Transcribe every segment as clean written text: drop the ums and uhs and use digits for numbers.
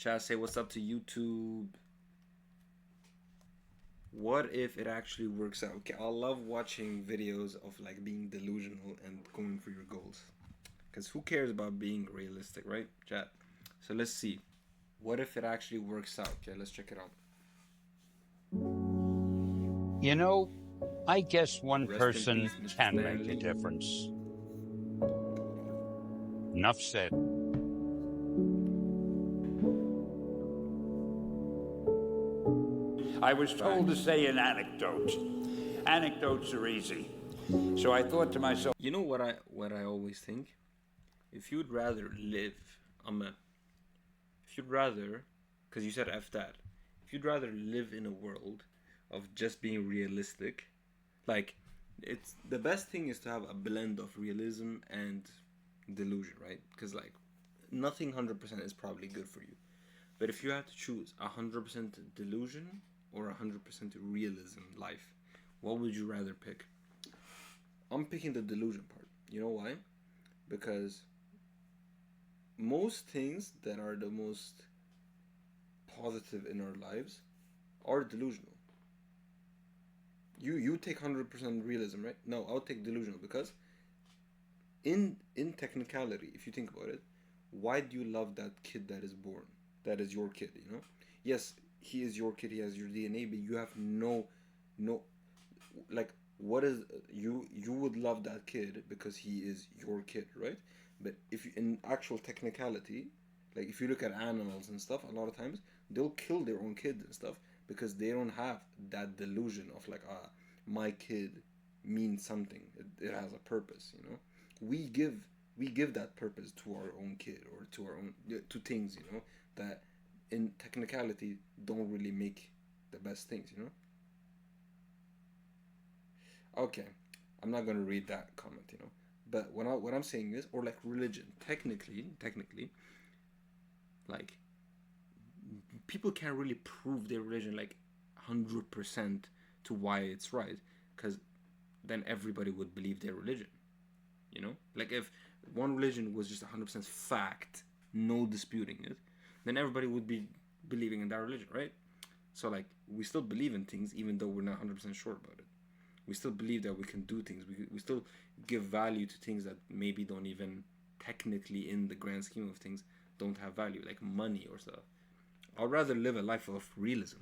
Chat, say what's up to YouTube. What if it actually works out? Okay, I love watching videos of like being delusional and going for your goals. Because who cares about being realistic, right, chat? So let's see. What if it actually works out? Okay, let's check it out. You know, I guess one Rest in person peace, Mr. can make a Stanley. difference. Enough said. I was told to say an anecdote. Anecdotes are easy. So I thought to myself, You know what I always think? If you'd rather live, if you'd rather, because you said F that, if you'd rather live in a world of just being realistic, like, it's the best thing is to have a blend of realism and delusion, right? Because like nothing 100% is probably good for you. But if you have to choose 100% delusion or 100% realism life, what would you rather pick? I'm picking the delusion part. You know why? Because most things that are the most positive in our lives are delusional. You take 100% realism, right? No, I'll take delusional because in technicality, if you think about it, why do you love that kid that is born? That is your kid, you know? Yes, he is your kid, he has your DNA, but you have no like, what is you would love that kid because he is your kid, right? But if you, in actual technicality, like if you look at animals and stuff, a lot of times they'll kill their own kids and stuff because they don't have that delusion of like, my kid means something, it has a purpose, you know? We give that purpose to our own kid or to our own, to things, you know, that in technicality don't really make the best things, you know? Okay, I'm not gonna read that comment, you know. But what I'm saying is, or like religion, technically, like people can't really prove their religion like 100% to why it's right, because then everybody would believe their religion, you know. Like if one religion was just 100% fact, no disputing it, then everybody would be believing in that religion, right? So like we still believe in things even though we're not 100% sure about it. We still believe that we can do things. We still give value to things that maybe don't even technically, in the grand scheme of things, don't have value, like money or stuff. I'd rather live a life of realism.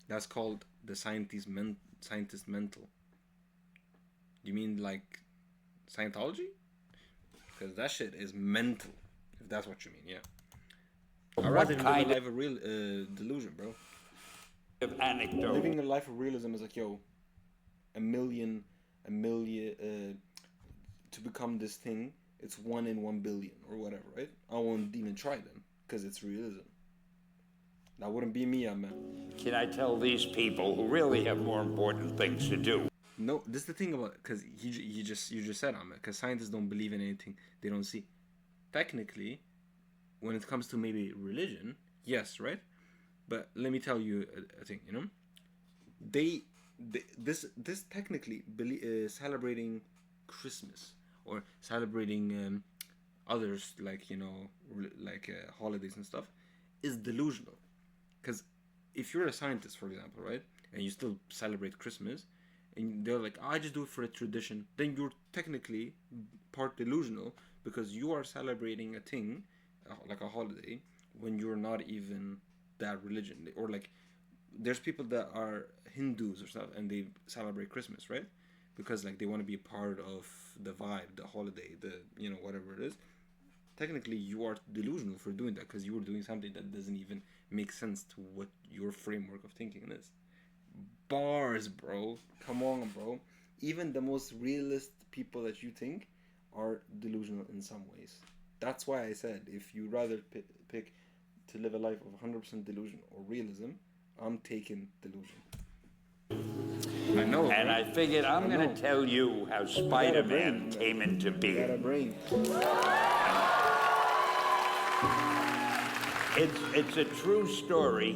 That's called the scientist mental. You mean like Scientology? Because that shit is mental, if that's what you mean, yeah. I'd rather live a life of real delusion, bro. of anecdote. Living a life of realism is like, yo, a million, to become this thing, it's 1 in 1 billion or whatever, right? I won't even try then, because it's realism. That wouldn't be me, man. Can I tell these people who really have more important things to do? No, this is the thing about, because you just said, Ahmed, because scientists don't believe in anything they don't see. Technically, when it comes to maybe religion, yes, right? But let me tell you a thing, you know, this technically celebrating Christmas or celebrating others, like, you know, like holidays and stuff, is delusional. Because if you're a scientist, for example, right, and you still celebrate Christmas, and they're like, I just do it for a tradition, then you're technically part delusional because you are celebrating a thing, like a holiday, when you're not even that religion. Or like, there's people that are Hindus or stuff and they celebrate Christmas, right? Because like they want to be a part of the vibe, the holiday, the, you know, whatever it is. Technically you are delusional for doing that because you are doing something that doesn't even make sense to what your framework of thinking is. Bars, bro. Come on, bro. Even the most realist people that you think are delusional in some ways. That's why I said, if you rather pick to live a life of 100% delusion or realism, I'm taking delusion. I know, And right? I figured I'm going to tell you how Spider-Man came into Got a being. brain. It's a true story,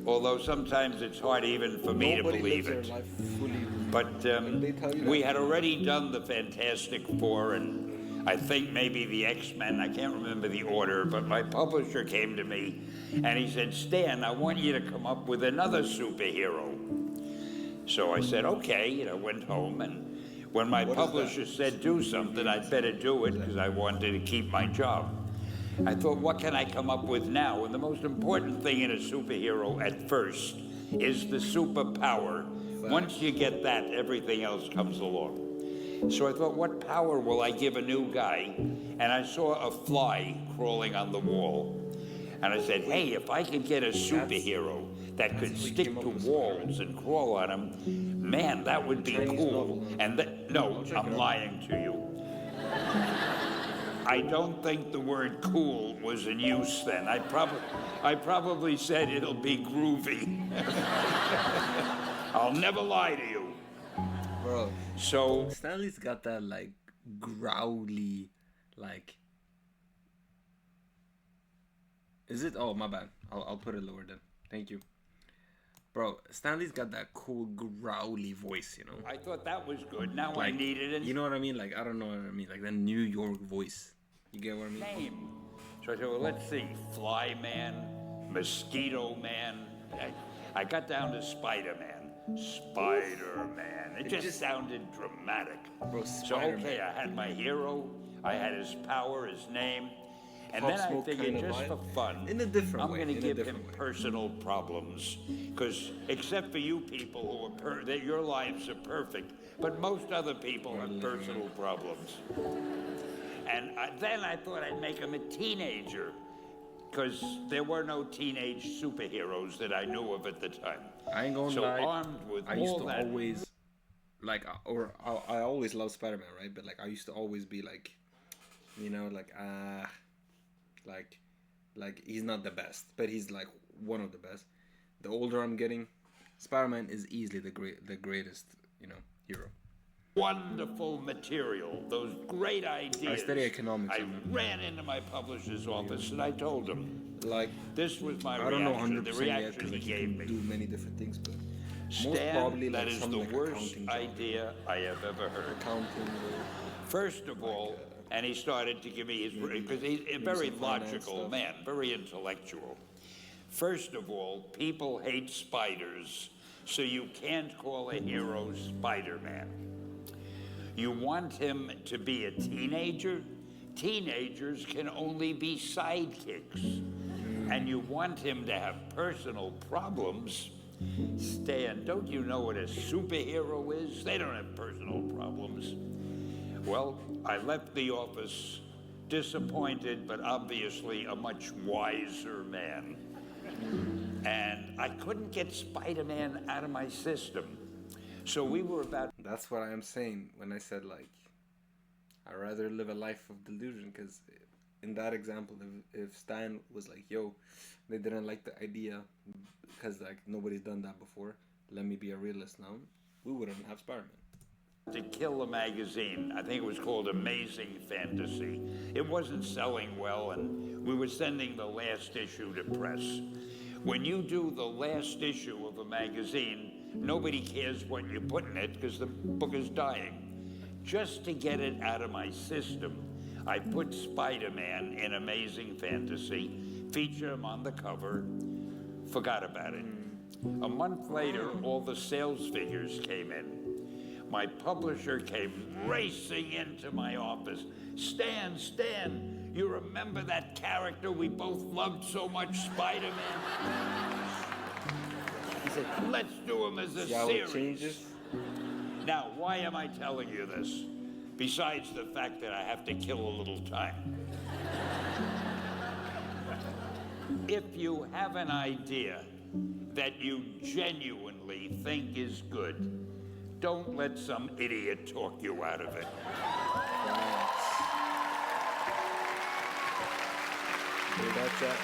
although sometimes it's hard even for me to Nobody believe lives it. their life fully. But They tell you we that. had already done the Fantastic Four, and I think maybe the X-Men, I can't remember the order, but my publisher came to me and he said, Stan, I want you to come up with another superhero. So I said, okay, I went home, and when my publisher said do something, I'd better do it because I wanted to keep my job. I thought, what can I come up with now? And the most important thing in a superhero at first is the superpower. Once you get that, everything else comes along. So I thought, what power will I give a new guy? And I saw a fly crawling on the wall. And I said, hey, if I could get a superhero that could stick to walls and crawl on them, man, that would be cool. And no, I'm lying to you. I don't think the word cool was in use then. I probably said it'll be groovy. I'll never lie to you. Bro, So Stanley's got that like growly, like. Is it? Oh, my bad. I'll put it lower then. Thank you. Bro, Stanley's got that cool growly voice, you know? I thought that was good. Now Like, I needed a you know what I mean? Like, I don't know what I mean. Like, that New York voice. You get what I mean? name. So I said, well, let's see. Fly Man, Mosquito Man. I got down to Spider-Man. Spider-Man. It just sounded dramatic. Bro, So, Spider-Man. okay, I had my hero. I had his power, his name. And Pop then I Smoke figured, kind of just for vibe. fun, In a different I'm way, going to in a give him different way. personal problems. Because except for you people who are that your lives are perfect, but most other people have personal problems. And then I thought I'd make him a teenager, because there were no teenage superheroes that I knew of at the time. I ain't gonna So lie. armed with I used all to that, always, like, I always loved Spider-Man, right? But, like, I used to always be like, you know, like he's not the best, but he's like one of the best. The older I'm getting, Spider-Man is easily the greatest, you know, hero. wonderful material, those great ideas. I study economics. I ran into my publisher's office and I told him, Like, this was my I don't know reaction, 100% the yet reaction because he like, you gave can me. do many different things, but most Stan, probably that like is something the like worst accounting job. idea I have ever heard. Accounting. First of all, and he started to give me his, because he's a very some finance logical stuff. man, very intellectual. First of all, people hate spiders, so you can't call a hero Spider-Man. You want him to be a teenager? Teenagers can only be sidekicks. And you want him to have personal problems? Stan, don't you know what a superhero is? They don't have personal problems. Well, I left the office disappointed, but obviously a much wiser man. And I couldn't get Spider-Man out of my system. So we were about... That's what I am saying when I said like, I'd rather live a life of delusion, because in that example, if Stan was like, yo, they didn't like the idea because like nobody's done that before, let me be a realist now, we wouldn't have Spider-Man. to kill a magazine. I think it was called Amazing Fantasy. It wasn't selling well, and we were sending the last issue to press. When you do the last issue of a magazine, nobody cares what you put in it because the book is dying. Just to get it out of my system, I put Spider-Man in Amazing Fantasy, feature him on the cover, forgot about it. A month later, all the sales figures came in. My publisher came racing into my office. Stan, you remember that character we both loved so much, Spider-Man? He said, let's do him as a series. Changes. Now, why am I telling you this? Besides the fact that I have to kill a little time. If you have an idea that you genuinely think is good, don't let some idiot talk you out of it. That's it.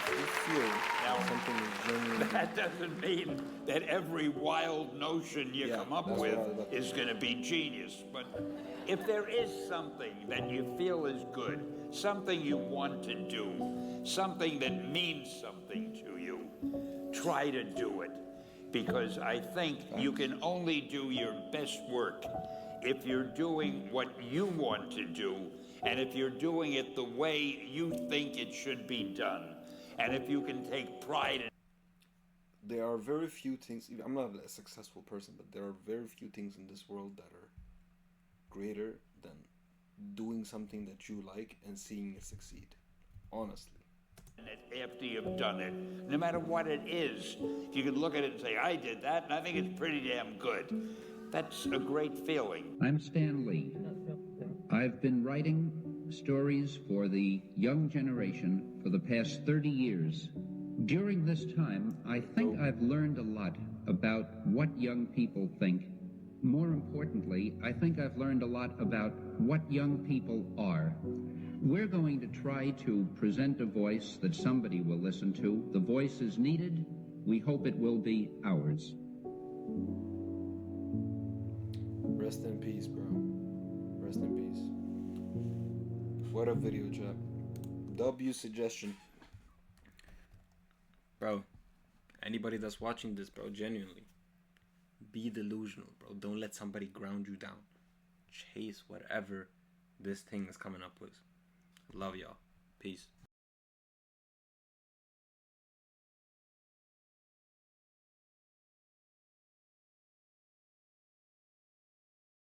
If you feel Now, something is genuinely... That doesn't mean that every wild notion you come up that's with what I was about to is going to be genius. But if there is something that you feel is good, something you want to do, something that means something to you, try to do it. Because I think you can only do your best work if you're doing what you want to do, and if you're doing it the way you think it should be done, and if you can take pride in. There are very few things. I'm not a successful person, but there are very few things in this world that are greater than doing something that you like and seeing it succeed. Honestly. After you've done it, no matter what it is, if you can look at it and say, I did that, and I think it's pretty damn good. That's a great feeling. I'm Stan Lee. I've been writing stories for the young generation for the past 30 years. During this time, I think I've learned a lot about what young people think. More importantly, I think I've learned a lot about what young people are. We're going to try to present a voice that somebody will listen to. The voice is needed. We hope it will be ours. Rest in peace, bro. Rest in peace. What a video, chap. W suggestion. Bro, anybody that's watching this, bro, genuinely, be delusional, bro. Don't let somebody ground you down. Chase whatever this thing is coming up with. Love y'all. Peace.